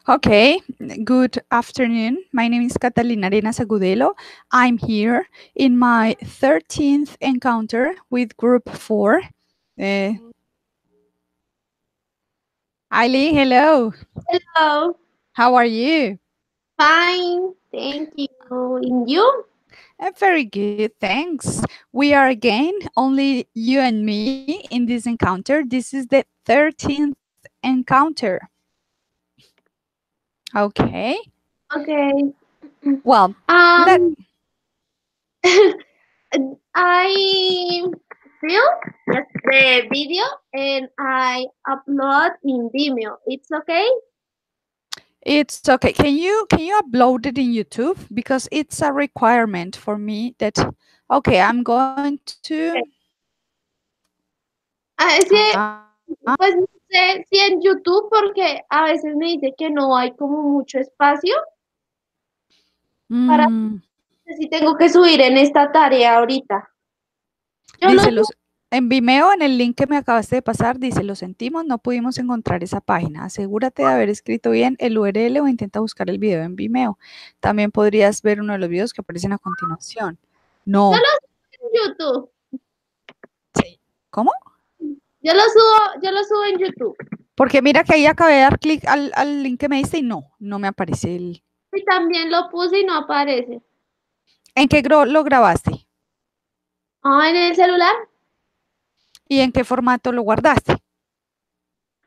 Okay, good afternoon. My name is Catalina Arenas Agudelo. I'm here in my 13th encounter with Group 4. Eileen, hello. Hello. How are you? Fine. Thank you. And you? Very good, thanks. We are again only you and me in this encounter. This is the 13th encounter. Okay. Okay. Well, let Um, I film the video and I upload in Vimeo. It's okay? It's okay. Can you upload it in YouTube? Because it's a requirement for me that okay, I'm going to Sí, uh, pues no sé si en YouTube porque a veces me dice que no hay como mucho espacio para mm, si tengo que subir en esta tarea ahorita. Yo lo dice en Vimeo, en el link que me acabaste de pasar, dice, lo sentimos, no pudimos encontrar esa página. Asegúrate de haber escrito bien el URL o intenta buscar el video en Vimeo. También podrías ver uno de los videos que aparecen a continuación. yo No. lo subo en YouTube. Sí. ¿Cómo? Yo lo subo en YouTube. Porque mira que ahí acabé de dar clic al link que me diste y no me aparece el... Y también lo puse y no aparece. ¿En qué lo grabaste? Ah, en el celular. ¿Y en qué formato lo guardaste?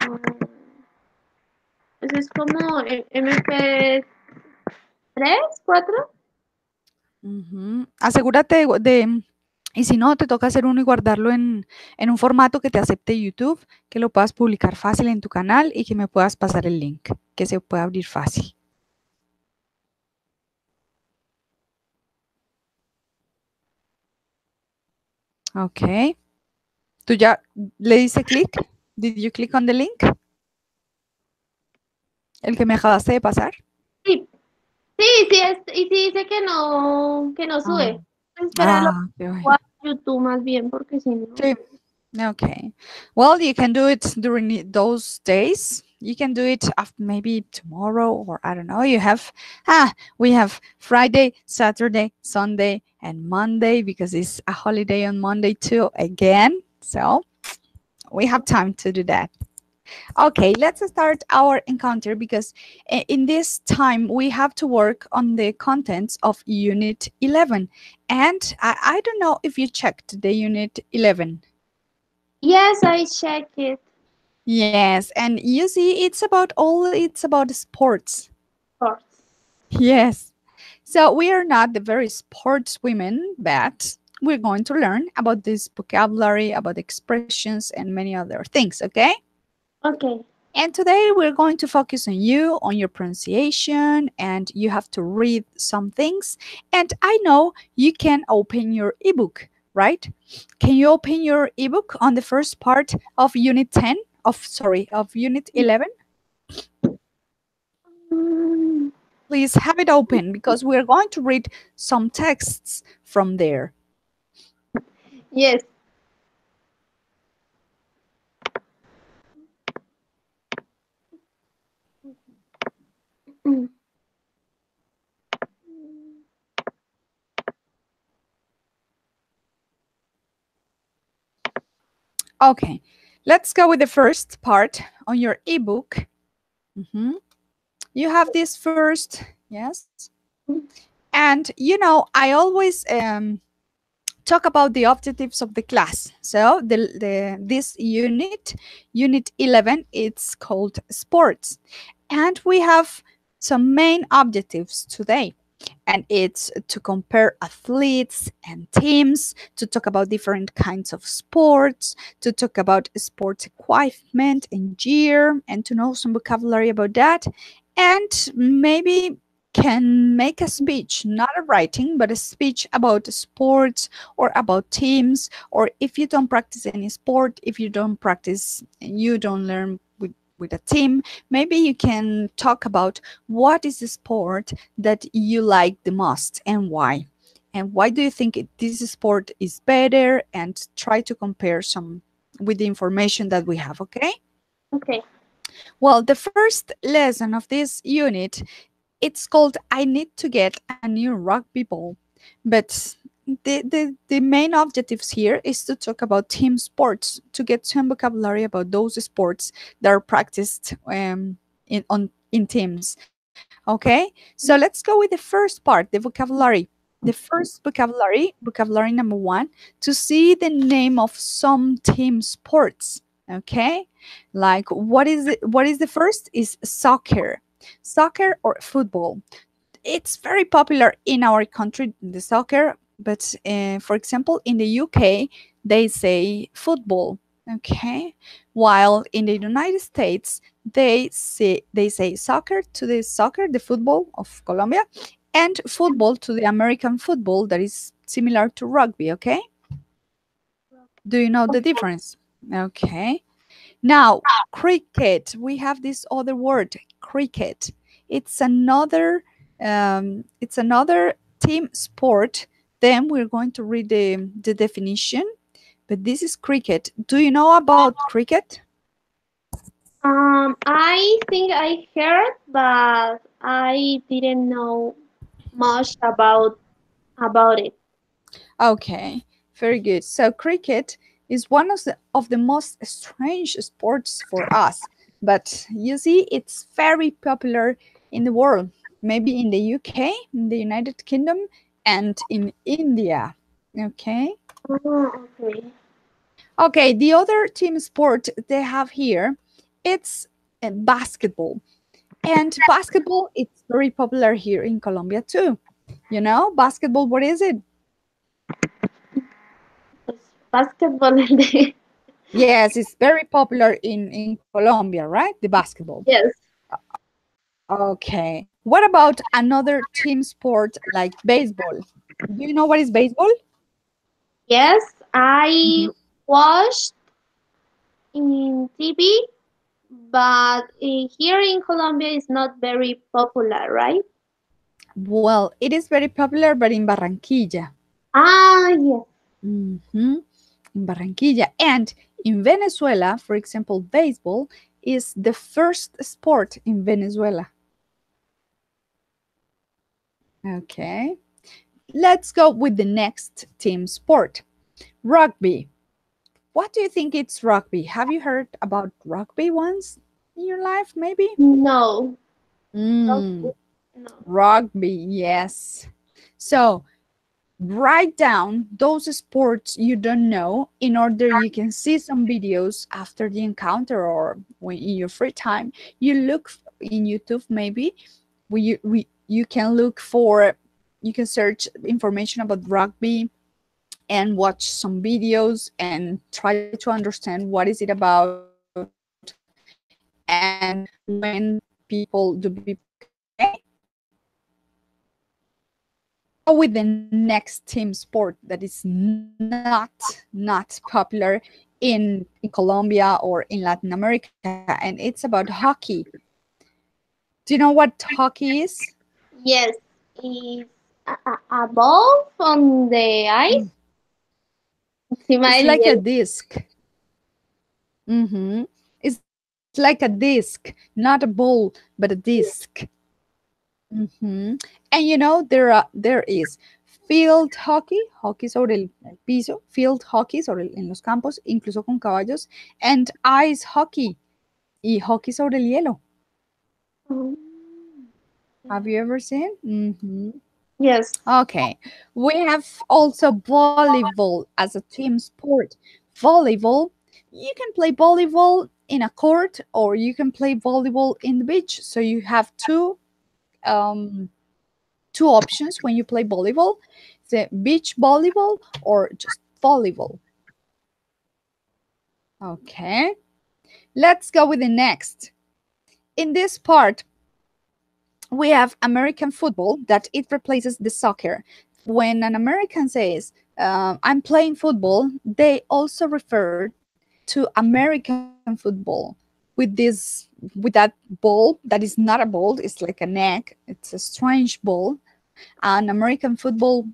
Ah, eso es como MP3, 4. Ujú. Asegúrate y si no, te toca hacer uno y guardarlo en un formato que te acepte YouTube, que lo puedas publicar fácil en tu canal y que me puedas pasar el link, que se pueda abrir fácil. Ok. ¿Tú ya le diste clic? Did you click on the link? ¿El que me acabaste de pasar? Sí, sí, sí, y sí dice que no Ah, sube. Espera, lo qué subo bueno. a YouTube más bien, porque si no. Sí. Okay. Well, you can do it during those days. You can do it after maybe tomorrow or I don't know. We have Friday, Saturday, Sunday, and Monday because it's a holiday on Monday too again. So we have time to do that. Okay, let's start our encounter because in this time we have to work on the contents of Unit 11. And I don't know if you checked the Unit 11. Yes, I check it. Yes, and you see, it's about sports. Of course. Yes. So we are not the very sports women, but we're going to learn about this vocabulary, about expressions, and many other things, okay? Okay. And today we're going to focus on you, on your pronunciation, and you have to read some things. And I know you can open your ebook, right? Can you open your ebook on the first part of Unit 10? Of Unit 11? Mm, Please have it open because we're going to read some texts from there. yes. Mm. Okay, let's go with the first part on your ebook. You have this first, yes? And you know, I always talk about the objectives of the class. So this unit 11, it's called sports. And we have some main objectives today. And it's to compare athletes and teams, to talk about different kinds of sports, to talk about sports equipment and gear, and to know some vocabulary about that. And maybe can make a speech, not a writing, but a speech about sports or about teams. Or if you don't practice any sport, if you don't practice, you don't learn with a team, maybe you can talk about what is the sport that you like the most and why. And why do you think this sport is better? And try to compare some with the information that we have, okay? Okay. Well, the first lesson of this unit, it's called I Need to Get a New Rugby Ball. But the main objectives here is to talk about team sports, to get some vocabulary about those sports that are practiced in teams. Okay, so let's go with the first part, the vocabulary. The first vocabulary number one, to see the name of some team sports. Okay, like what is the first is soccer or football. It's very popular in our country, the soccer, but for example, in the UK, they say football. Okay, while in the United States, they say soccer, the football of Colombia, and football to the American football that is similar to rugby. Okay, do you know the difference? Okay. Now, cricket. We have this other word, cricket. It's another team sport. Then we're going to read the definition. But this is cricket. Do you know about cricket? I think I heard, but I didn't know much about it. Okay, very good. So cricket is one of the most strange sports for us, but you see, it's very popular in the world. Maybe in the UK, in the United Kingdom, and in India. Okay. Oh, okay. Okay, the other team sport they have here, it's basketball. And basketball, it's very popular here in Colombia too. You know, basketball, what is it? Pues, basketball. Yes, it's very popular in Colombia, right? The basketball. Yes. Okay. What about another team sport like baseball? Do you know what is baseball? Yes, I Mhm. watched in TV, but here in Colombia it's not very popular, right? Well, it is very popular, but in Barranquilla. Ah, yes. Mhm. In Barranquilla. And in Venezuela, for example, baseball is the first sport in Venezuela. Okay. Let's go with the next team sport, rugby. What do you think it's rugby? Have you heard about rugby once in your life, maybe? No, no, Mm, no. rugby, yes. So write down those sports you don't know in order you can see some videos after the encounter or when in your free time. You look in YouTube maybe. You can look for, you can search information about rugby and watch some videos and try to understand what is it about and when people do people play it. Okay, let's go with the next team sport that is not popular in Colombia or in Latin America, and it's about hockey. Do you know what hockey is? Yes, it's a ball on the Mm, ice. it's like a Smiley. disc. Mm-hmm. It's like a disc, not a ball, but a disc. Mm-hmm. And you know, there is field hockey, hockey sobre el piso, field hockey en los campos, incluso con caballos, and ice hockey y hockey sobre el hielo. Mm, Have you ever seen? Mm-hmm. yes. Okay. We have also volleyball as a team sport. Volleyball, you can play volleyball in a court or you can play volleyball in the beach. So you have um, two options when you play volleyball, the beach volleyball or just volleyball. Okay, let's go with the next. In this part, we have American football that it replaces the soccer. When an American says, I'm playing football, they also refer to American football with that ball that is not a ball, it's like an egg, it's a strange ball, an American football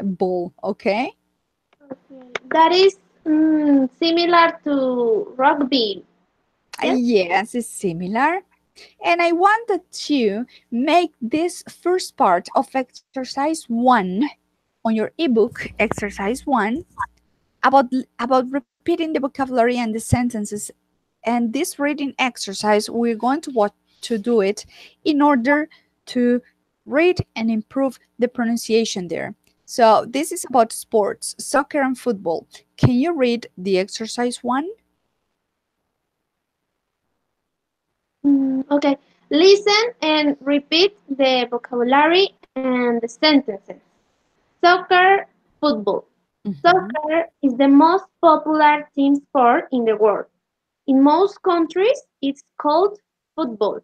ball, okay? Okay. That is similar to rugby. Yes. Yes, it's similar. And I wanted to make this first part of exercise 1 on your ebook, exercise 1, about repeating the vocabulary and the sentences. And this reading exercise, we're going to want to do it in order to read and improve the pronunciation there. So this is about sports, soccer and football. Can you read the exercise 1? Okay. Listen and repeat the vocabulary and the sentences. Soccer, football. Mhm. Soccer is the most popular team sport in the world. In most countries, it's called football.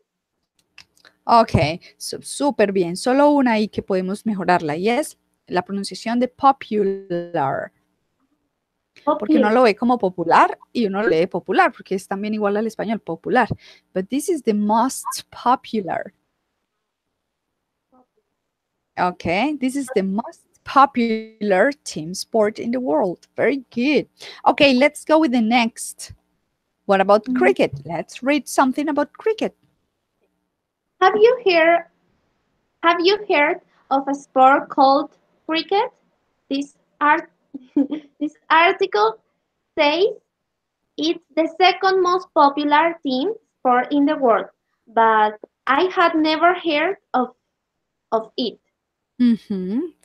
Ok, súper bien. Solo una ahí que podemos mejorarla y es la pronunciación de popular. Porque uno lo ve Popular. como popular y uno lo lee popular, porque es también igual al español, popular. But this is the most popular. Okay, this is the most popular team sport in the world. Very good. Okay, let's go with the next. What about cricket? Let's read something about cricket. Have you heard Have you heard of a sport called cricket? This art this article says it's the second most popular team sport in the world, but I had never heard of it.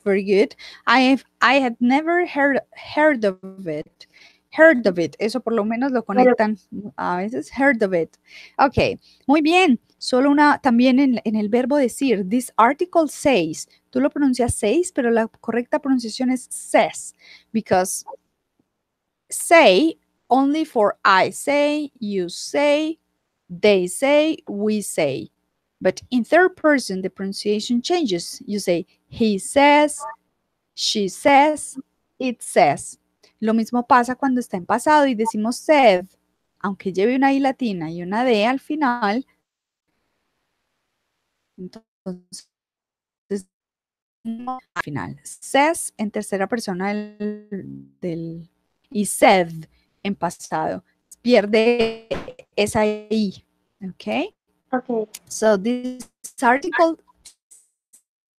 Very good. I had never heard of it. Heard of it. Eso por lo menos lo But conectan a veces. Heard of it. Ok, muy bien. Solo una también en el verbo decir. This article says. Tú lo pronuncias says, pero la correcta pronunciación es says. Because say only for I say, you say, they say, we say. But in third person, the pronunciation changes. You say, he says, she says, it says. Lo mismo pasa cuando está en pasado y decimos said. Aunque lleve una I latina y una D al final, entonces al final. Says en tercera persona y said en pasado. Pierde esa I. Okay? okay. So this article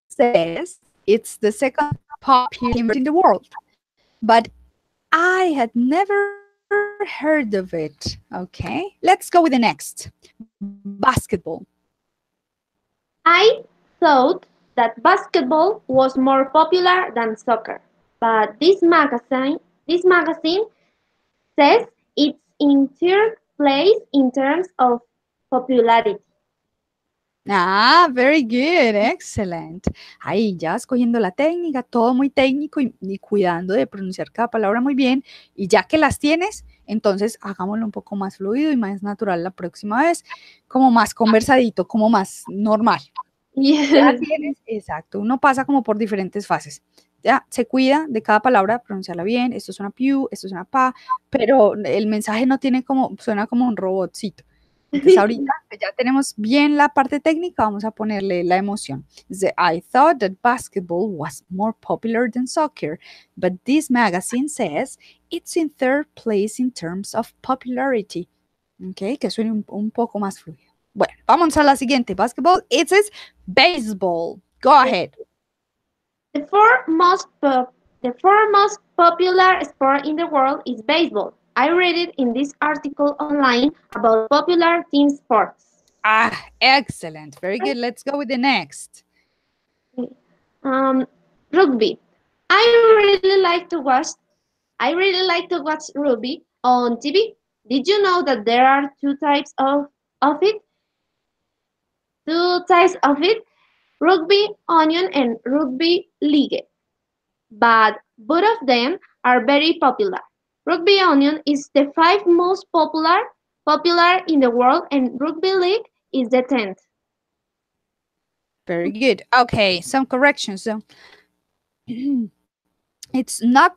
says it's the second popular in the world. But I had never heard of it. Okay, let's go with the next. Basketball. I thought that basketball was more popular than soccer, but this magazine says it's in third place in terms of popularity. Ah, very good, excellent. Ahí ya escogiendo la técnica, todo muy técnico y cuidando de pronunciar cada palabra muy bien. Y ya que las tienes, entonces hagámoslo un poco más fluido y más natural la próxima vez, como más conversadito, como más normal. Ya Yes. tienes, exacto, uno pasa como por diferentes fases. Ya se cuida de cada palabra, pronunciarla bien, esto es una piu, esto es una pa, pero el mensaje no tiene como, suena como un robotcito. Entonces ahorita que ya tenemos bien la parte técnica, vamos a ponerle la emoción. Dice, I thought that basketball was more popular than soccer, but this magazine says it's in third place in terms of popularity. Ok, que suene un poco más fluido. Bueno, vamos a la siguiente. Basketball, it says baseball. Go ahead. The four most popular sport in the world is baseball. I read it in this article online about popular team sports. Ah, excellent. Very good. Let's go with the next. Um, Rugby. I really like to watch rugby on TV. Did you know that there are two types of it? Two types of it: rugby union and rugby league. But both of them are very popular. Rugby union is the fifth most popular in the world, and rugby league is the 10th. Very good. Okay, some corrections. So it's not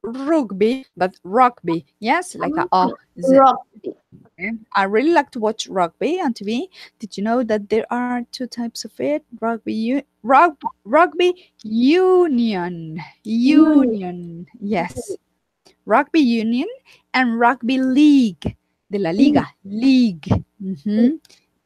rugby, but rugby. Yes, like a Z. Rugby. Okay. I really like to watch rugby on TV. Did you know that there are two types of it? Rugby union. Union. Union. Yes. Rugby union and rugby league. de la Mm, liga, league. mm,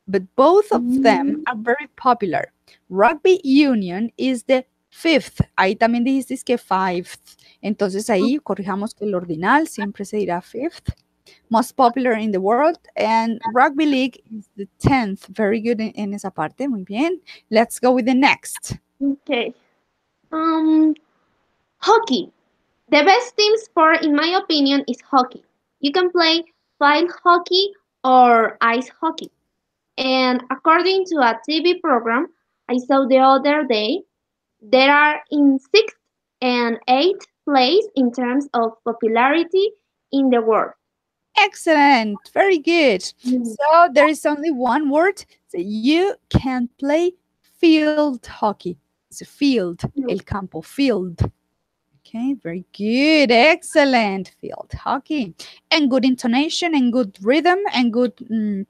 But both of them mm. are very popular. Rugby Union is the fifth. Ahí también dijiste que fifth. Entonces ahí corrijamos que el ordinal siempre se dirá fifth. Most popular in the world. And Rugby League is the 10th. Very good en esa parte. Muy bien. Let's go with the next. Okay. Um, Hockey. The best team sport, in my opinion, is hockey. You can play field hockey or ice hockey. And according to a TV program I saw the other day, there are in sixth and eighth place in terms of popularity in the world. Excellent. Very good. Mm. So there is only one word. So you can play field hockey. It's a field, el campo, field. Okay, very good. Excellent. Field hockey. And good intonation and good rhythm and good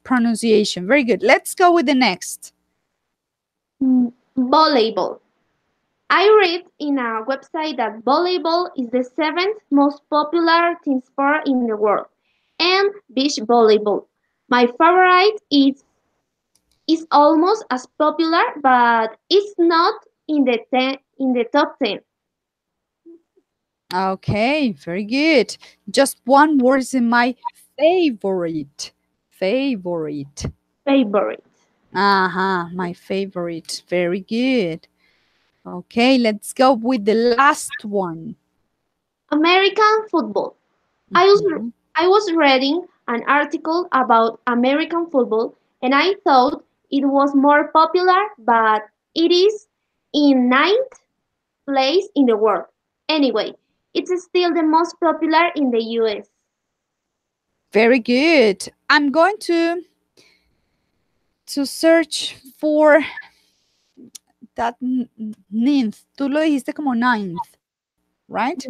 pronunciation. Very good. Let's go with the next. Volleyball. I read in a website that volleyball is the seventh most popular team sport in the world, and beach volleyball. My favorite is almost as popular, but it's not in the top 10 Okay, very good. Just one word is in my favorite. Favorite. favorite. My favorite. Very good. Okay, let's go with the last one. American football. I was Mhm. I was reading an article about American football, and I thought it was more popular, but it is in ninth place in the world. Anyway, it's still the most popular in the US. Very good. I'm going to search for that ninth. Tú lo dijiste como ninth, right?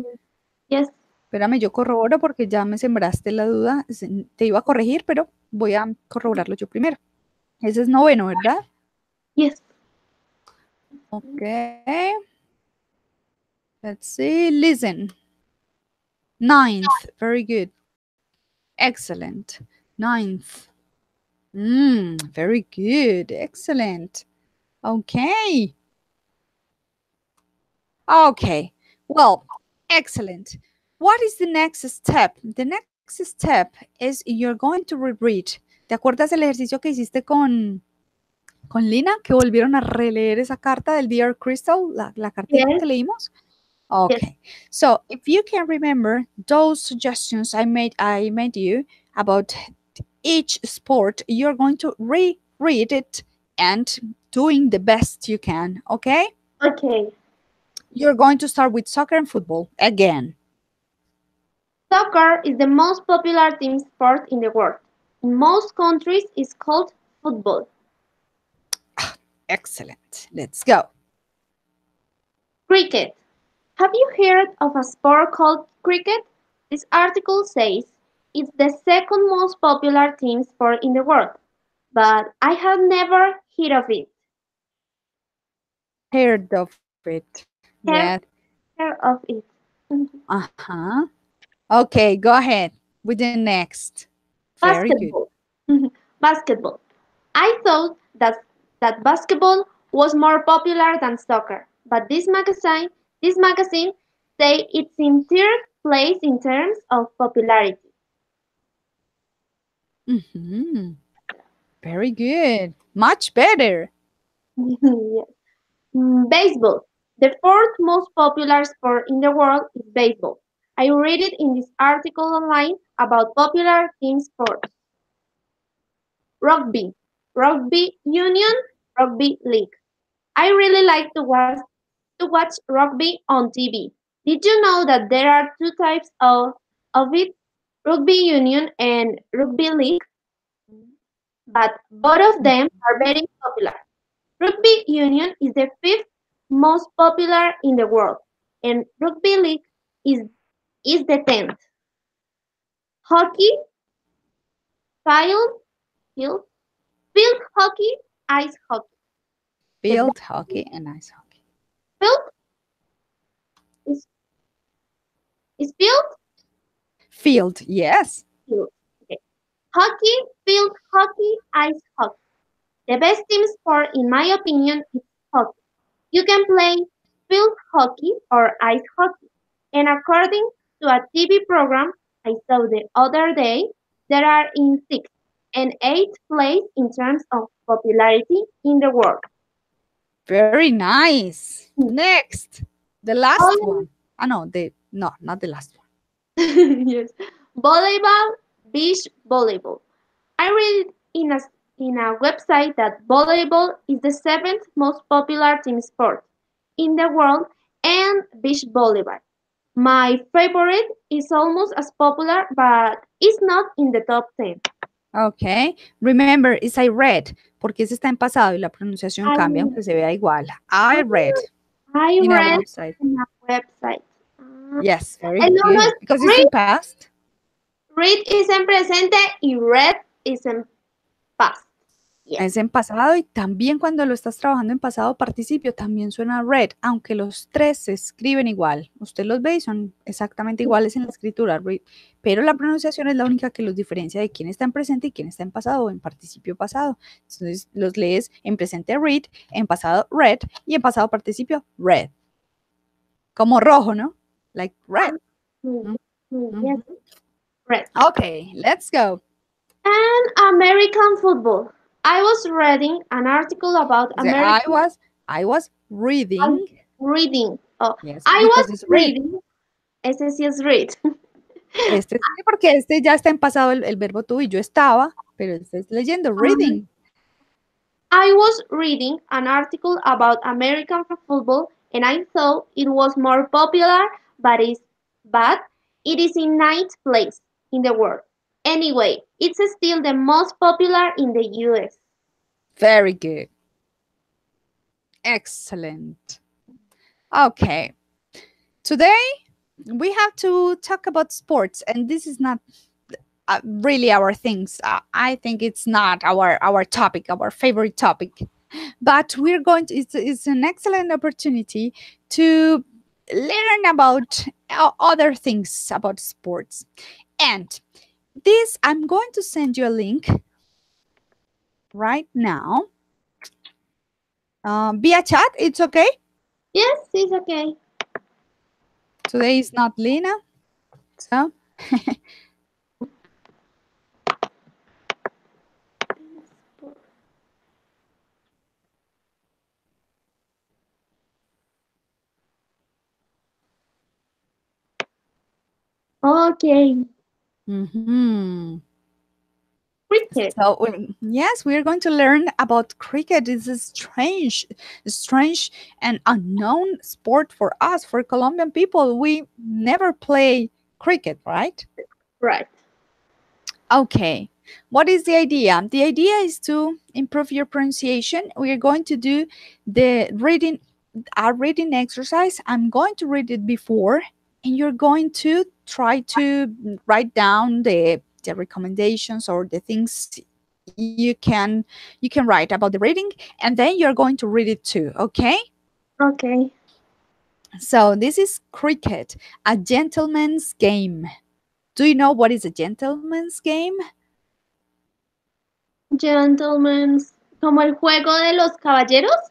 Yes, Espérame, yo corroboro porque ya me sembraste la duda. Te iba a corregir, pero voy a corroborarlo yo primero. Ese es noveno, ¿verdad? yes. Okay. Let's see. Listen. Ninth. Very good. Excellent. Ninth. Very good. Excellent. Okay. Okay. Well, excellent. What is the next step? The next step is you're going to reread. ¿Te acuerdas del ejercicio que hiciste con Lina? Que volvieron a releer esa carta del Dear Crystal, la cartica Yes, que leímos. yes. Okay. So if you can remember those suggestions I made you about each sport, you're going to reread it and doing the best you can. Okay? Okay. You're going to start with soccer and football again. Soccer is the most popular team sport in the world. In most countries, it's called football. Excellent. Let's go. Cricket. Have you heard of a sport called cricket? This article says it's the second most popular team sport in the world, but I have never heard of it. Heard of it. Yes. Heard, heard of it. Uh-huh. Okay, go ahead with the next. Very good. Basketball. Basketball. I thought that basketball was more popular than soccer, but this magazine say it's in third place in terms of popularity. Mm-hmm. Very good. Much better. Yes. Baseball. The fourth most popular sport in the world is baseball. I read it in this article online about popular team sports. Rugby. Rugby union, rugby league. I really like to watch rugby on TV. Did you know that there are two types of it? Rugby union and rugby league, but both of them are very popular. Rugby union is the fifth most popular in the world, and rugby league is, is the 10th. Hockey, field, field, field hockey, ice hockey. The Field hockey and ice hockey. field is, is field? Field, yes. Field. Okay. Hockey, field hockey, ice hockey. The best team sport, in my opinion, is hockey. You can play field hockey or ice hockey. And according to a TV program I saw the other day, there are in sixth and eighth place in terms of popularity in the world. Very nice. Hmm. Next, the last Volley- one. No, no, not the last one. yes. Volleyball, beach volleyball. I read in a website that volleyball is the seventh most popular team sport in the world and beach volleyball. My favorite is almost as popular but is not in the top 10. Okay. Remember, is I read, porque ese está en pasado y la pronunciación I, cambia aunque se vea igual. I read I in a read website. in a website. Uh, Yes, very el uno good. es Because it's in past. read is en presente y read is en past. Yes. Es en pasado y también cuando lo estás trabajando en pasado participio también suena read, aunque los tres se escriben igual. Usted los ve y son exactamente iguales en la escritura, read, pero la pronunciación es la única que los diferencia de quién está en presente y quién está en pasado o en participio pasado. Entonces los lees en presente read, en pasado read y en pasado participio read. Como rojo, ¿no? Like red. Yes. Read. Okay, let's go. And American football. I was reading an article about Dice, I was reading. reading. Oh, Yes, I because was it's read. reading. Ese sí es read. Este sí, porque este ya está en pasado el verbo to y yo estaba, pero este es leyendo, reading. I was reading an article about American football and I thought it was more popular, but it is in ninth place in the world. Anyway, it's still the most popular in the US. Very good. Excellent. Okay. Today we have to talk about sports, and this is not really our things. I think it's not our topic, our favorite topic. But we're going to, it's an excellent opportunity to learn about other things about sports. And this, I'm going to send you a link right now. Via chat, it's okay? Yes, it's okay. Today is not Lena, so. Okay. Cricket. So yes, we are going to learn about cricket. It's a strange and unknown sport for us, for Colombian people. We never play cricket, right? Right. Okay. What is the idea? The idea is to improve your pronunciation. We are going to do the reading, our reading exercise. I'm going to read it before, and you're going to try to write down the recommendations or the things you can write about the reading, and then you're going to read it too. Okay. Okay. So this is cricket, a gentleman's game. Do you know what is a gentleman's game? Gentlemen's. ¿Como el juego de los caballeros?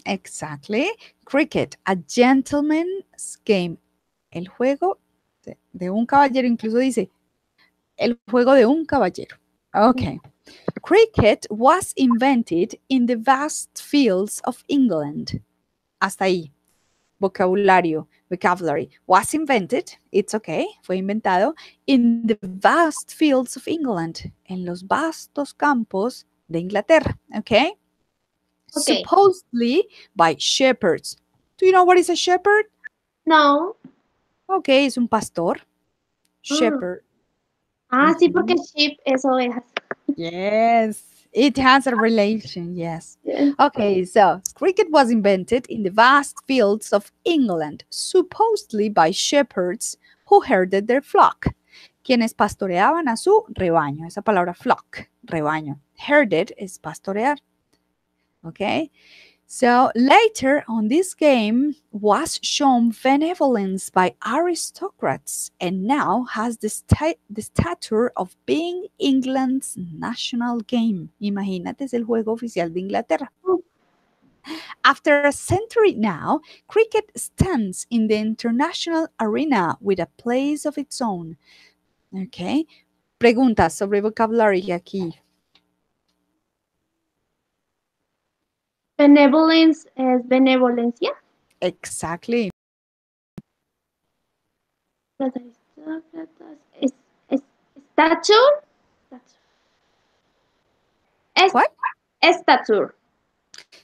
Exactly. Cricket, a gentleman's game. El juego de un caballero, incluso dice el juego de un caballero. Okay. Cricket was invented in the vast fields of England. Hasta ahí. Vocabulary. Was invented, it's okay, fue inventado, in the vast fields of England, en los vastos campos de Inglaterra, okay? Okay. Supposedly by shepherds. Do you know what is a shepherd? No. Okay, es un pastor. Shepherd. Sí, porque sheep es ovejas. Yes, it has a relation, yes. Yes. Okay, so cricket was invented in the vast fields of England, supposedly by shepherds who herded their flock. Quienes pastoreaban a su rebaño. Esa palabra flock, rebaño. Herded es pastorear. Okay. So later on this game was shown benevolence by aristocrats and now has the stature of being England's national game. Imagínate, es el juego oficial de Inglaterra. After a century now, cricket stands in the international arena with a place of its own. Okay. Preguntas sobre vocabulary aquí. Benevolence es benevolencia. Exactly. Los aristócratas. Es, stature. Es, What? stature.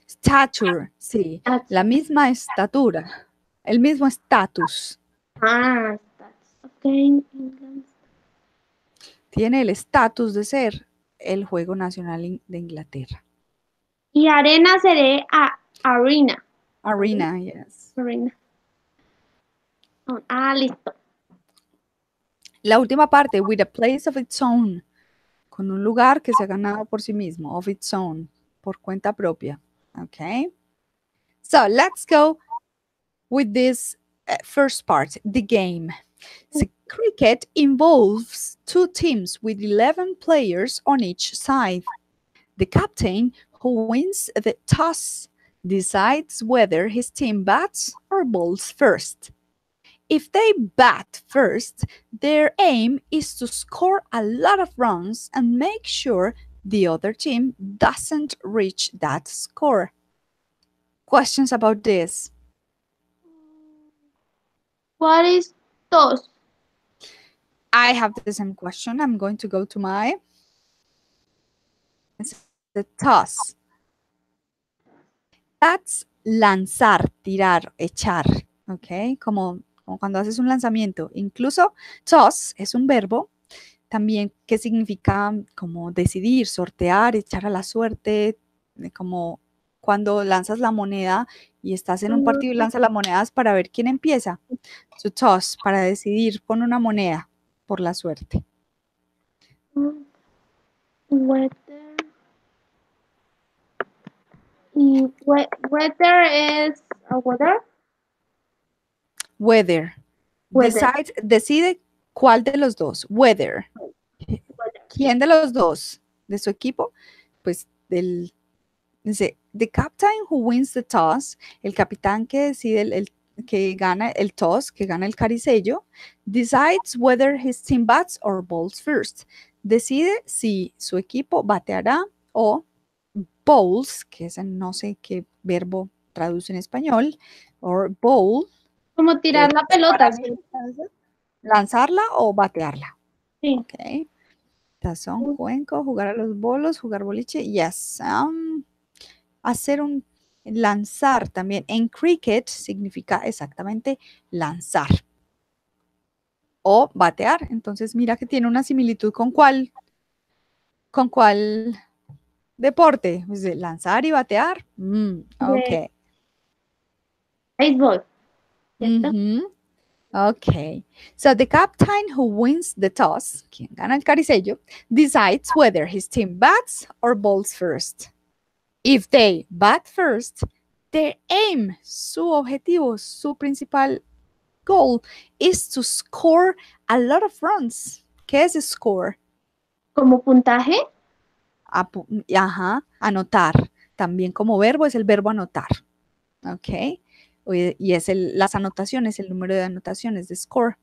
Stature, sí. La misma estatura. El mismo estatus. Ah, status. Okay. Tiene el estatus de ser el juego nacional de Inglaterra. Y arena seré arena. Arena, yes. Arena. Listo. La última parte, with a place of its own. Con un lugar que se ha ganado por sí mismo, of its own, por cuenta propia. Okay. So let's go with this first part, the game. So cricket involves two teams with 11 players on each side. The captain, who wins the toss, decides whether his team bats or bowls first. If they bat first, their aim is to score a lot of runs and make sure the other team doesn't reach that score. Questions about this? What is toss? I have the same question. I'm going to go to my the toss. That's lanzar, tirar, echar, ¿ok? Como cuando haces un lanzamiento. Incluso toss es un verbo también que significa como decidir, sortear, echar a la suerte, como cuando lanzas la moneda y estás en un partido y lanzas las monedas para ver quién empieza. To toss, para decidir, pon una moneda por la suerte. Weather. Y weather es weather. Weather. Decide cuál de los dos. Weather. ¿Quién de los dos? De su equipo. Pues dice, the captain who wins the toss, el capitán que decide, el que gana el toss, que gana el caricello, decides whether his team bats or bowls first. Decide si su equipo bateará o bowls, que es no sé qué verbo traduce en español, or bowl. Como tirar la pelota. ¿Sí? Lanzarla o batearla. Sí. Ok. Tazón, cuenco, jugar a los bolos, jugar boliche. Yes. Hacer un lanzar también. En cricket significa exactamente lanzar. O batear. Entonces mira que tiene una similitud con cuál deporte. Pues lanzar y batear. Ok. Béisbol. Okay. So the captain who wins the toss, quien gana el caricello, decides whether his team bats or bowls first. If they bat first, their aim, su objetivo, su principal goal is to score a lot of runs. ¿Qué es score? ¿Como puntaje? Anotar. También como verbo es el verbo anotar. Ok. Y es las anotaciones, el número de anotaciones de score.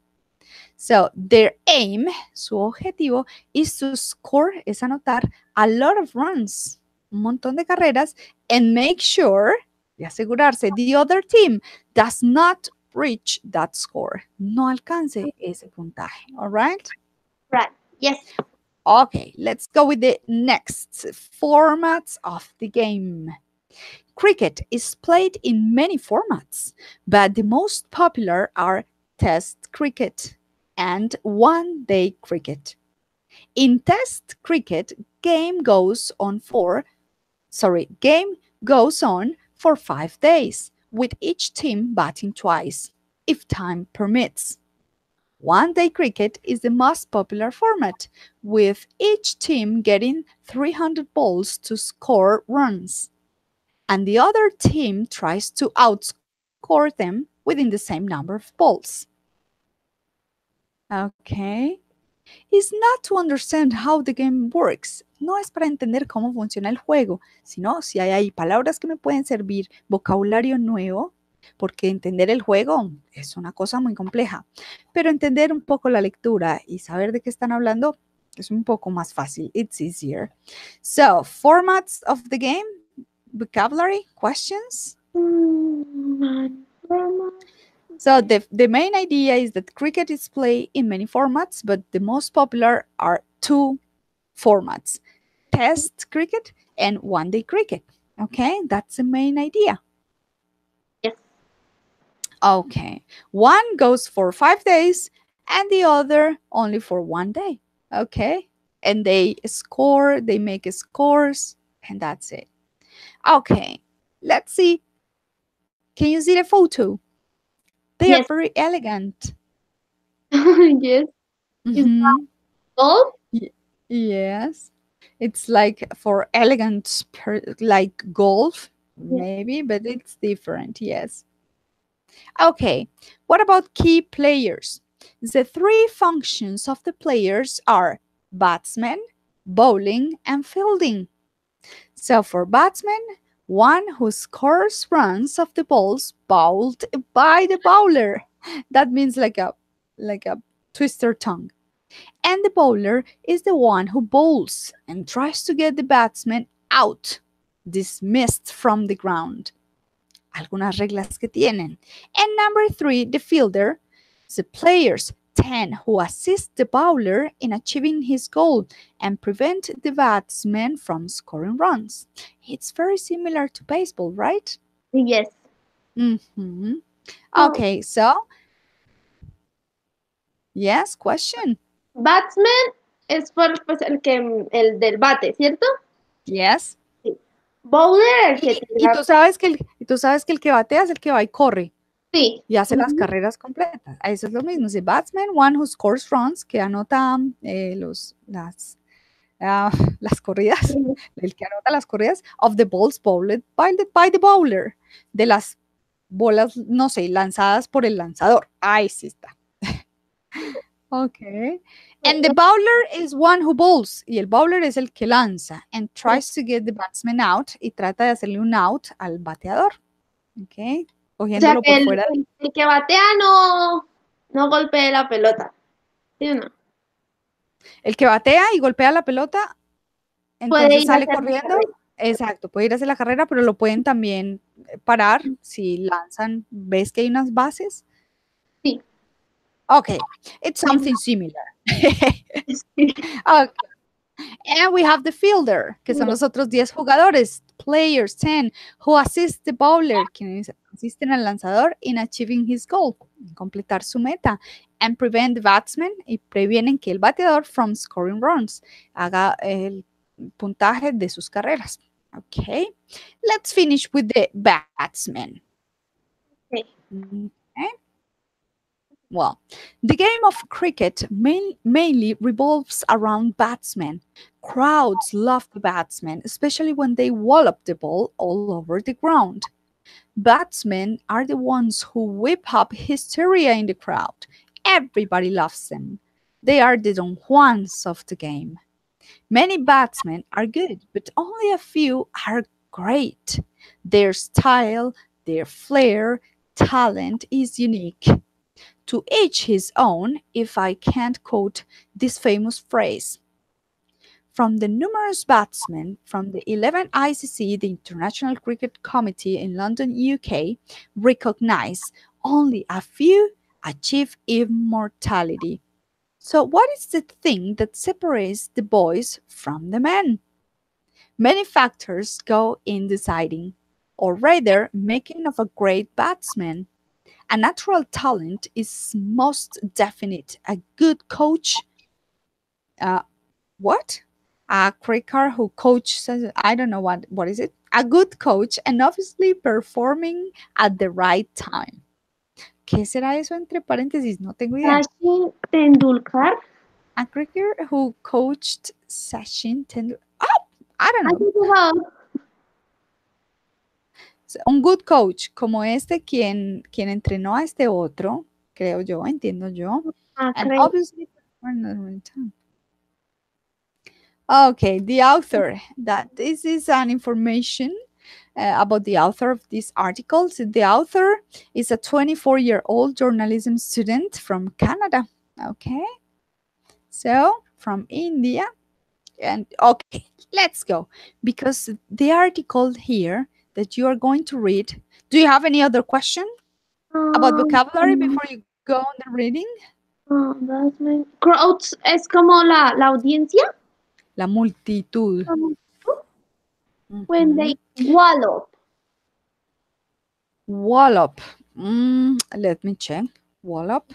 So, their aim, su objetivo, is to score, es anotar a lot of runs, un montón de carreras, and make sure, de asegurarse, the other team does not reach that score. No alcance ese puntaje, all right? Right, yes. Okay, let's go with the next formats of the game. Cricket is played in many formats, but the most popular are Test cricket and one-day cricket. In Test cricket, game goes on for 5 days, with each team batting twice, if time permits. One-day cricket is the most popular format, with each team getting 300 balls to score runs. and the other team tries to outscore them within the same number of balls. Okay. Is not to understand how the game works. No es para entender cómo funciona el juego, sino si hay ahí palabras que me pueden servir, vocabulario nuevo, porque entender el juego es una cosa muy compleja. Pero entender un poco la lectura y saber de qué están hablando es un poco más fácil. It's easier. So, formats of the game, vocabulary, questions. So the main idea is that cricket is played in many formats, but the most popular are two formats, Test cricket and one-day cricket. Okay, that's the main idea. Yes. Okay, one goes for 5 days and the other only for 1 day. Okay, and they score, they make scores, and that's it. Okay, let's see. Can you see the photo? They are Yes. very elegant. Yes. Is that Mhm. golf? Yes. It's like for elegant, like golf, Yes. maybe, but it's different. Yes. Okay. What about key players? The three functions of the players are batsman, bowling, and fielding. So for batsman, one who scores runs of the balls bowled by the bowler. That means like a twister tongue. And the bowler is the one who bowls and tries to get the batsman out, dismissed from the ground. Algunas reglas que tienen. And number 3, the fielder, the players 10 who assist the bowler in achieving his goal and prevent the batsman from scoring runs. It's very similar to baseball, right? Yes. Mm-hmm. So, Okay, so yes, question. batsman es por pues, el del bate, ¿cierto? Yes. Sí. Bowler, el que Y tira. tú sabes que el que batea es el que va y corre Sí. y hace las carreras completas. Eso es lo mismo. The batsman, one who scores runs, que anota las corridas, Ujú. el que anota las corridas, of the balls bowled by the bowler, de las bolas, no sé, lanzadas por el lanzador. Ahí sí está. Okay. And the bowler is one who bowls. Y el bowler es el que lanza. And tries to get the batsman out. Y trata de hacerle un out al bateador. Okay. O sea Cogiéndolo que por fuera. el que batea no golpee la pelota. ¿Sí o no? El que batea y golpea la pelota, Puede entonces ir a sale hacer la corriendo. carrera. Exacto, puede ir a hacer la carrera, pero lo pueden también parar si lanzan. ¿Ves que hay unas bases? Sí. Okay, it's something similar. Okay. And we have the fielder, que son los otros 10 jugadores, players 10, who assist the bowler, quienes asisten al lanzador in achieving his goal, en completar su meta, and prevent the batsman, y previenen que el bateador from scoring runs, haga el puntaje de sus carreras. Okay, let's finish with the batsman. Sí. Okay. Well, the game of cricket mainly revolves around batsmen. Crowds love the batsmen, especially when they wallop the ball all over the ground. Batsmen are the ones who whip up hysteria in the crowd. Everybody loves them. They are the Don Juans of the game. Many batsmen are good, but only a few are great. Their style, their flair, talent is unique. To each his own, if I can't quote this famous phrase. From the numerous batsmen from the 11 ICC, the International Cricket Committee in London, UK, recognize only a few achieve immortality. So, what is the thing that separates the boys from the men? Many factors go in deciding, or rather, making of a great batsman. A natural talent is most definite. A good coach, what? A cricketer who coaches, I don't know what is it? A good coach and obviously performing at the right time. ¿Qué será eso entre paréntesis? No tengo idea. Sachin Tendulkar. A cricketer who coached Sachin Tendulkar. Oh, I don't Así know. jugado. Un good coach, como este quien entrenó a este otro, creo yo, entiendo yo. And Creo. obviously, okay, the author. That this is an information about the author of these articles. The author is a 24-year-old journalism student from Canada. Okay, so from India. And okay, let's go. Because the article here that you are going to read, do you have any other question about vocabulary Um, before you go on the reading? Crowds es como la audiencia. La multitud. When Mhm. they wallop. Wallop. Let me check. Wallop.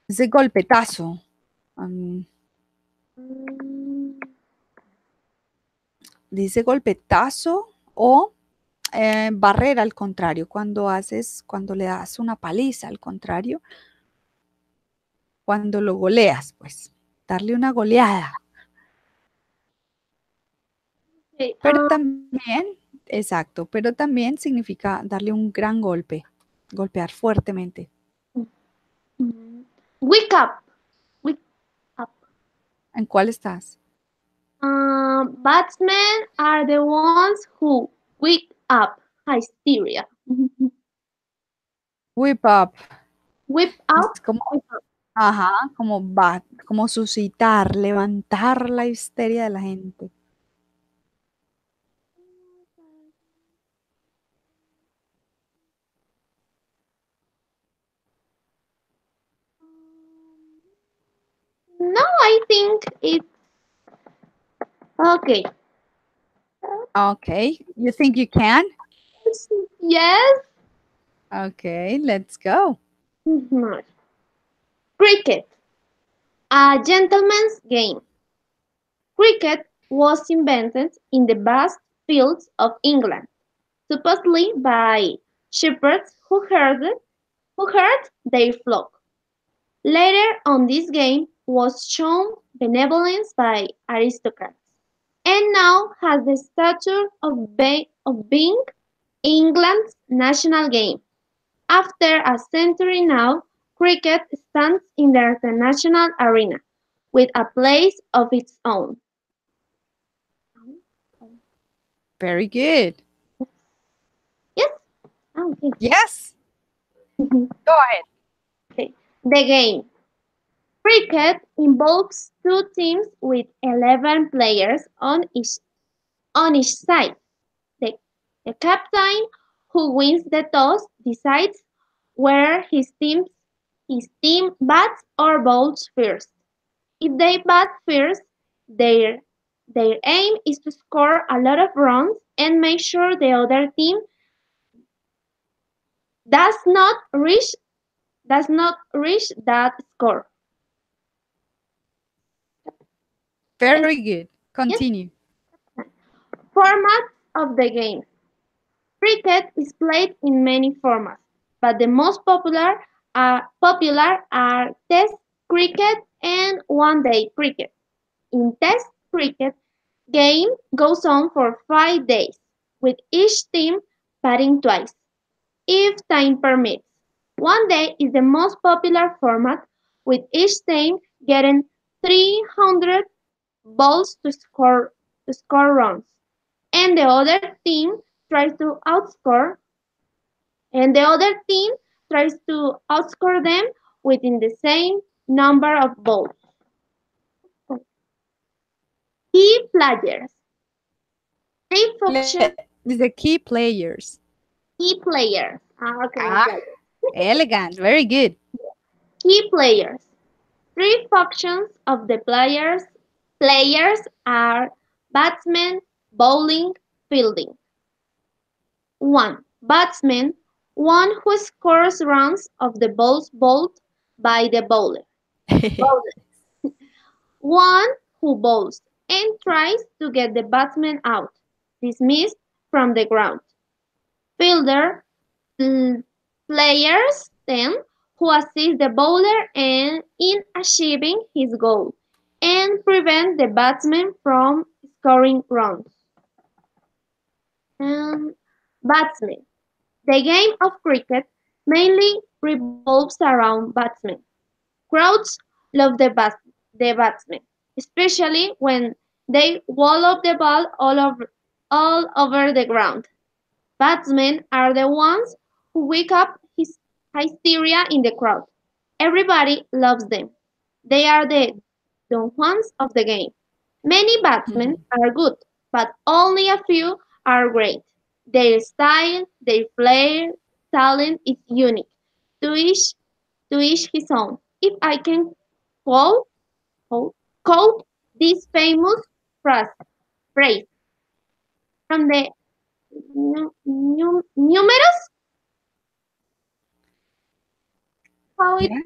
Dice golpetazo. Um, Mm, dice golpetazo o barrera al contrario. Cuando le das una paliza al contrario, cuando lo goleas, pues, darle una goleada. okay. Pero también, exacto, pero también significa darle un gran golpe, golpear fuertemente. Wake up. Wake up. ¿En cuál estás? Batsmen are the ones who wake up hysteria. Whip up. Whip Es up. como, Wake up. ajá, como suscitar, levantar la histeria de la gente. No, I think it's okay. Okay, you think you can? Yes. Okay, let's go. Mhm. Cricket, a gentleman's game. Cricket was invented in the vast fields of England, supposedly by shepherds who herd their flock. Later on this game was shown benevolence by aristocrats, and now has the stature of being England's national game. After a century now, cricket stands in the international arena, with a place of its own. Very good. Yes? Okay. Yes, go ahead. Okay. The game. Cricket involves two teams with 11 players on each side. The, the captain who wins the toss decides whether his team bats or bowls first. If they bat first, their their aim is to score a lot of runs and make sure the other team does not reach does not reach that score. Very good. Yes. Continue. Formats of the game. Cricket is played in many formats, but the most popular are Test cricket and one-day cricket. In Test cricket, game goes on for 5 days, with each team batting twice, if time permits. One day is the most popular format, with each team getting 300 balls to score runs, and the other team tries to outscore and the other team tries to outscore them within the same number of balls. Key players. Three function The key players. key players. Okay, Ah, players. elegant. Very good. Key players. Three functions of the players are batsman, bowling, fielding. 1. Batsman, one who scores runs of the balls bowled by the bowler. Bowler. One who bowls and tries to get the batsman out, dismissed from the ground. Fielder, players 10 who assist the bowler in achieving his goal and prevent the batsman from scoring runs. Um, Batsman. The game of cricket mainly revolves around batsmen. Crowds love the batsmen, especially when they wallop the ball all over the ground. Batsmen are the ones who wake up hysteria in the crowd. Everybody loves them. They are the Don Juans of the game. Many batsmen are good, but only a few are great. Their style, their flair, talent is unique. To each, to each his own. If I can quote, quote, quote this famous phrase, phrase from the numerous, how it Yeah.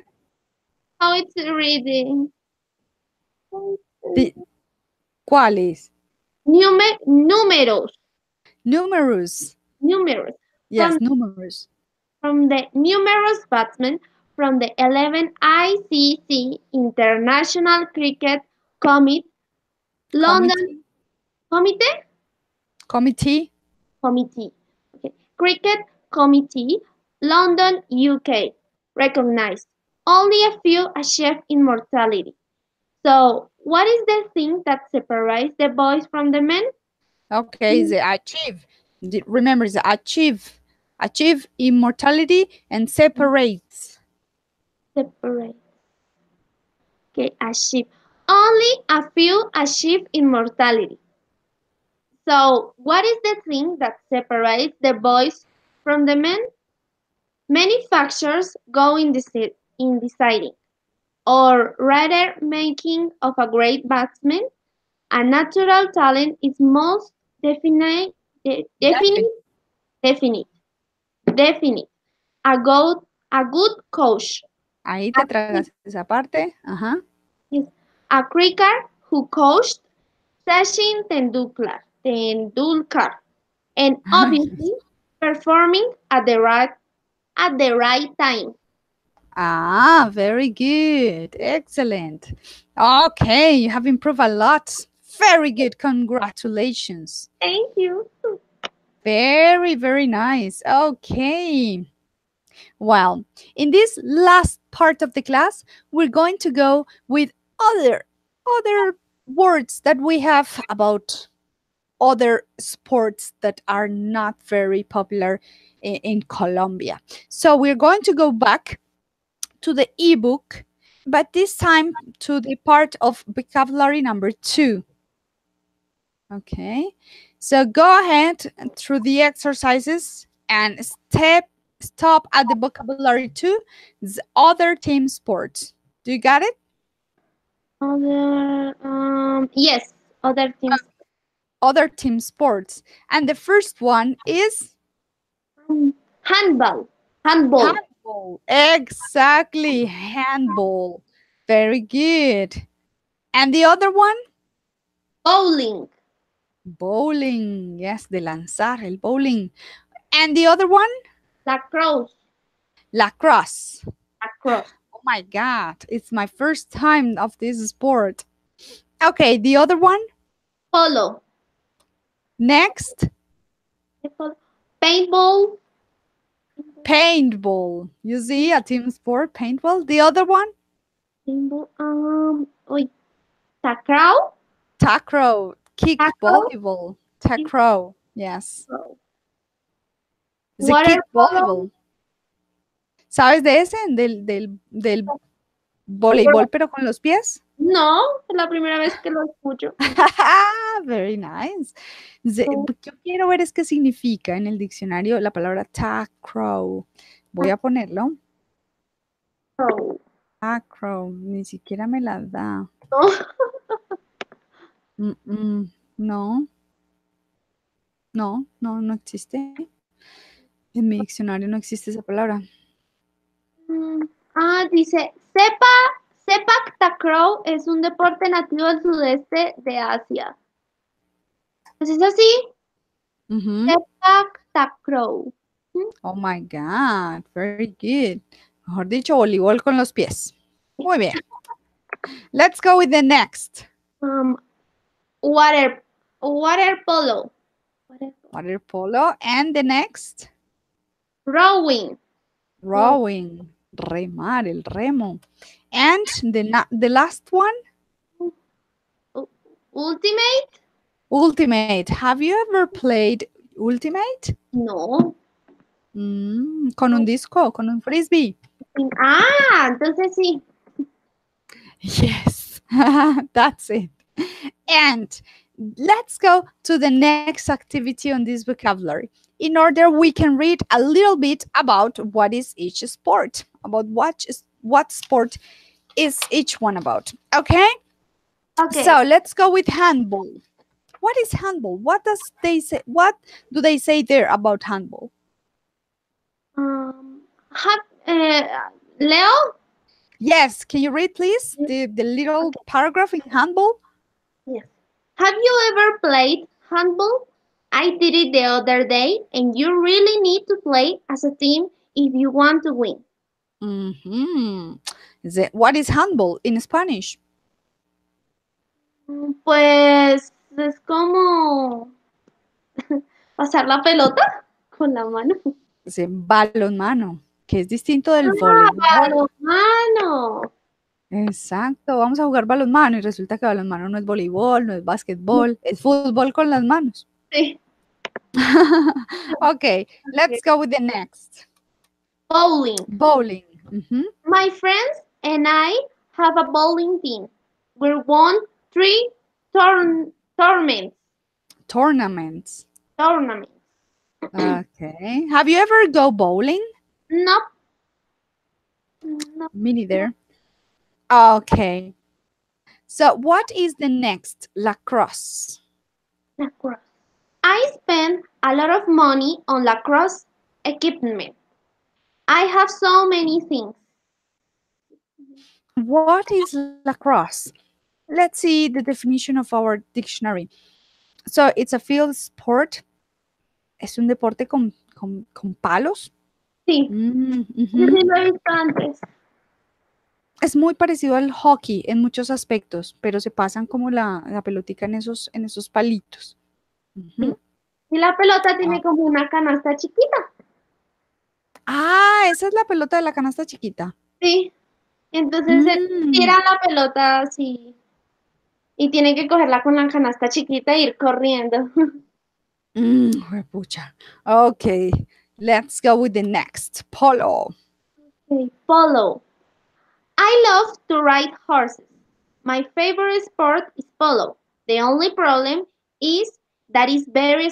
how it's reading. The, ¿Cuáles? Numerous, Numerous. numerous. Yes, From numerous. from the numerous batsmen from the 11 ICC International Cricket Committee, London Committee. Committee, Committee. Committee, okay, Cricket Committee, London, UK, recognized. Only a few achieve immortality. So, what is the thing that separates the boys from the men? Okay, the achieve. Remember the achieve. Achieve immortality and separates. Separate. Okay, achieve. Only a few achieve immortality. So, what is the thing that separates the boys from the men? Many factors go in deciding, or rather making of a great batsman. A natural talent is most definite, definite, Definitely. definite, definite. A good, a good coach. Ahí A, te tragas esa parte. Ajá. is a cricketer who coached Sachin Tendulkar, and obviously performing at the right time. Ah, very good. Excellent. Okay, you have improved a lot. Very good. Congratulations. Thank you. Very, very nice. Okay. Well, in this last part of the class, we're going to go with other words that we have about other sports that are not very popular in Colombia. So we're going to go back to the ebook, but this time to the part of vocabulary number 2. Okay, so go ahead through the exercises and stop at the vocabulary 2, the other team sports. Do you got it? Yes, other teams. Other team sports. And the first one is Handball, handball, handball. Exactly, handball. Very good. And the other one? bowling, Bowling. Yes, de lanzar, el bowling. And the other one? lacrosse, Lacrosse. lacrosse, Oh my God, it's my first time of this sport. Okay, the other one? polo, Next, paintball, paintball. You see, a team sport, paintball. The other one? paintball, wait, takraw, Takraw, kick takraw, volleyball. Takraw, yes. The water kick polo, volleyball. ¿Sabes de ese? Del voleibol, pero con los pies. no, es la primera vez que lo escucho. Very nice. Yo quiero ver es qué significa en el diccionario la palabra takraw. Voy a ponerlo. No, Takraw, ni siquiera me la da. No, no existe. En mi diccionario no existe esa palabra. Dice, Sepak takraw es un deporte nativo del sudeste de Asia. Pues es así, Sepak takraw. Oh my God, very good. Mejor dicho, voleibol con los pies. Muy bien. Let's go with the next. Water polo. Water polo. And the next? Rowing. Row. Rowing. Remar, el remo. And the last one? Ultimate? Ultimate. Have you ever played Ultimate? No. Con un disco, con un frisbee. Entonces sí. Yes, that's it. And let's go to the next activity on this vocabulary. In order, we can read a little bit about what is each sport, about what sport is each one about. Okay? Okay. So let's go with handball. What is handball? What does they say? What do they say there about handball? Have, Leo? Yes, can you read please the little Okay. paragraph in handball? Yes. Have you ever played handball? I did it the other day, and you really need to play as a team if you want to win. Mm-hmm. What is handball in Spanish? Pues es como pasar la pelota con la mano. Dice balonmano, que es distinto del Ah, voleibol. balonmano. Exacto, vamos a jugar balonmano y resulta que balonmano no es voleibol, no es básquetbol, es fútbol con las manos. Sí. Okay, let's go with the next. Bowling. Bowling. Mhm. My friends and I have a bowling team. We won three tournaments. Tournaments. Tournaments. Okay. Have you ever go bowling? Nope. Nope. Me neither. Okay. So what is the next? Lacrosse. Lacrosse. I spend a lot of money on lacrosse equipment. I have so many things. What is lacrosse? Let's see the definition of our dictionary. So it's a field sport. Es un deporte con palos. Sí, yo Ujú. sí lo he visto antes. Es muy parecido al hockey en muchos aspectos, pero se pasan como la pelotica en esos palitos. Sí. Ujú. Y la pelota Ah. tiene como una canasta chiquita. Ah, esa es la pelota de la canasta chiquita. Sí. Entonces se Mm, tira la pelota así y tiene que cogerla con la canasta chiquita e ir corriendo. juepucha. Okay, let's go with the next. Polo. Okay, polo. I love to ride horses. My favorite sport is polo. The only problem is that it's very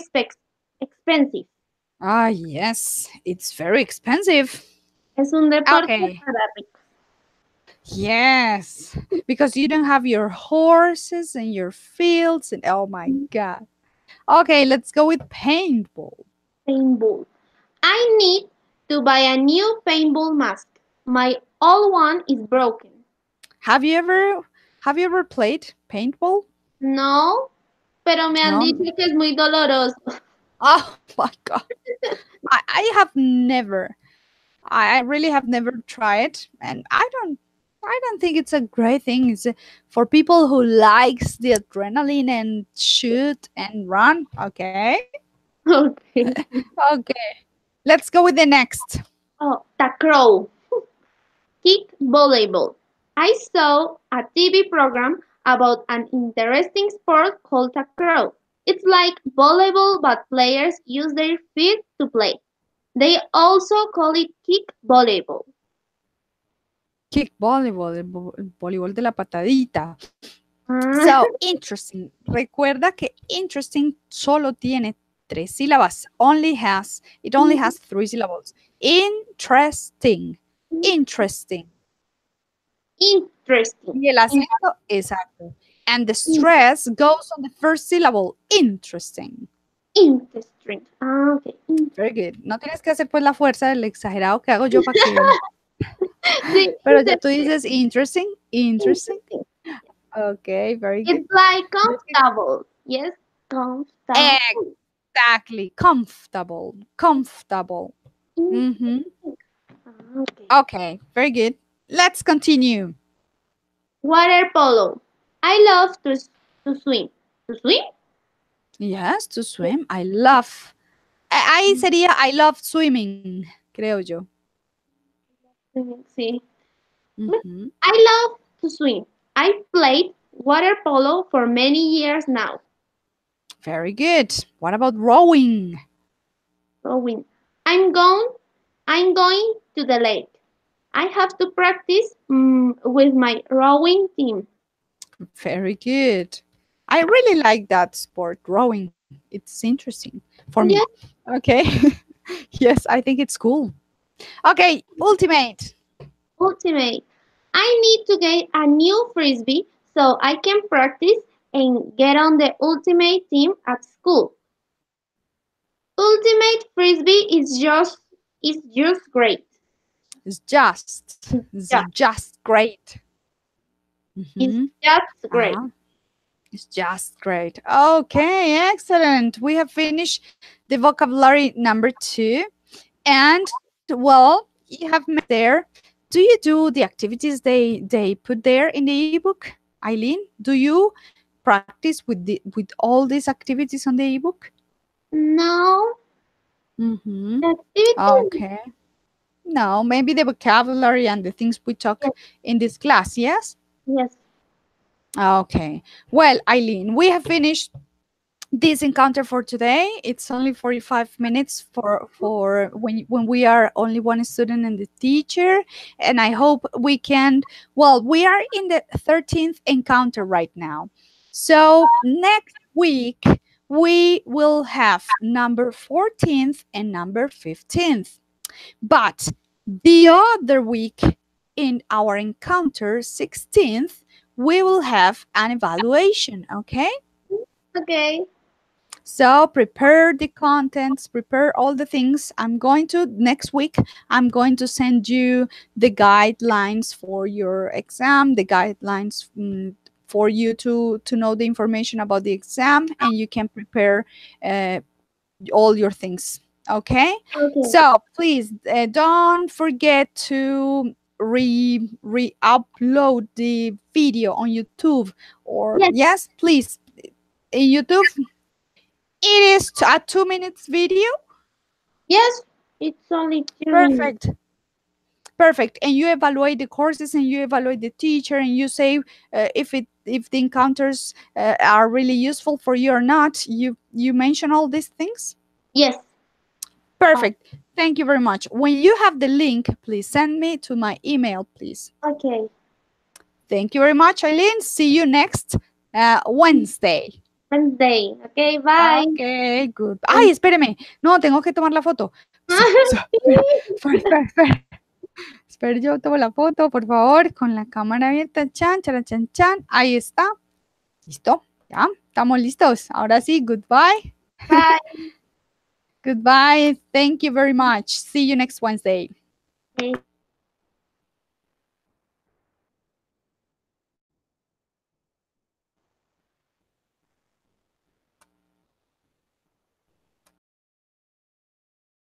expensive. Ah, yes, it's very expensive. Es un deporte Okay. para ricos. Yes, because you don't have your horses and your fields and oh my god. Okay, let's go with paintball. Paintball. I need to buy a new paintball mask. My old one is broken. Have you ever have you ever played paintball? No, pero me han No. dicho que es muy doloroso. Oh my god. I have never. I really have never tried and I don't think it's a great thing. It's for people who likes the adrenaline and shoot and run. Okay. Okay. Okay. Let's go with the next. Oh, the crow. Kick volleyball. I saw a TV program about an interesting sport called a crow. It's like volleyball, but players use their feet to play. They also call it kick volleyball. Kick volleyball, el voleibol de la patadita. Ah, So, interesting. Recuerda que interesting solo tiene tres sílabas. It only has three syllables. Interesting. Interesting. interesting. Y el acento, exacto. And the stress goes on the first syllable. Interesting. Interesting. Okay. Very good. No tienes que hacer pues la fuerza del exagerado que hago yo para que... Sí, Pero ya tú dices interesting, interesting. interesting. Okay, very good. It's like comfortable. Yes, comfortable. Exactly. Comfortable. Comfortable. Mm-hmm. Okay. Okay, very good. Let's continue. Water polo. I love to swim. To swim? Yes, to swim. I love. Ahí sería I love swimming, creo yo. Sí. Ujú. I love to swim. I played water polo for many years now. Very good. What about rowing? Rowing. I'm going. I'm going to the lake. I have to practice with my rowing team. Very good. I really like that sport, rowing. It's interesting for me. Yes, Okay. Yes, I think it's cool. Okay, ultimate. ultimate. I need to get a new frisbee so I can practice and get on the ultimate team at school. Ultimate frisbee is just great. It's Yeah, just great. it's Mm-hmm. just great. Uh, it's just great. Okay, excellent. We have finished the vocabulary number 2. And well, you have met there. Do you do the activities they put there in the ebook, Eileen? Do you practice with all these activities on the ebook? No, Mm-hmm. the activity. Okay. No, maybe the vocabulary and the things we talk Yes, in this class, yes? yes. Okay. Well, Eileen, we have finished this encounter for today. It's only 45 minutes for when we are only one student and the teacher, and I hope we can. Well, we are in the 13th encounter right now, so next week we will have number 14th and number 15th, but the other week in our encounter 16th we will have an evaluation. Okay, Okay, so prepare the contents, prepare all the things. I'm going to next week, I'm going to send you the guidelines for your exam, the guidelines for you to know the information about the exam, and you can prepare uh, all your things. Okay? okay. So please don't forget to re-upload the video on YouTube, or Yes, yes, please, in YouTube it is a 2 minutes video. yes. It's only 2 minutes. Perfect. Perfect. And you evaluate the courses and you evaluate the teacher and you say if the encounters are really useful for you or not. You mention all these things. Yes. Oh, Perfect. Thank you very much. When you have the link, please send me to my email, please. okay. Thank you very much, Eileen. See you next Wednesday. Wednesday. Okay, bye. Ok, good. Ay, espéreme. No, tengo que tomar la foto. Espera, espera, espera. Espera, yo tomo la foto, por favor, con la cámara abierta. Chan, chan, chan, chan. Ahí está. Listo. Ya, estamos listos. Ahora sí, goodbye. Bye. Goodbye. Thank you very much. See you next Wednesday. Okay.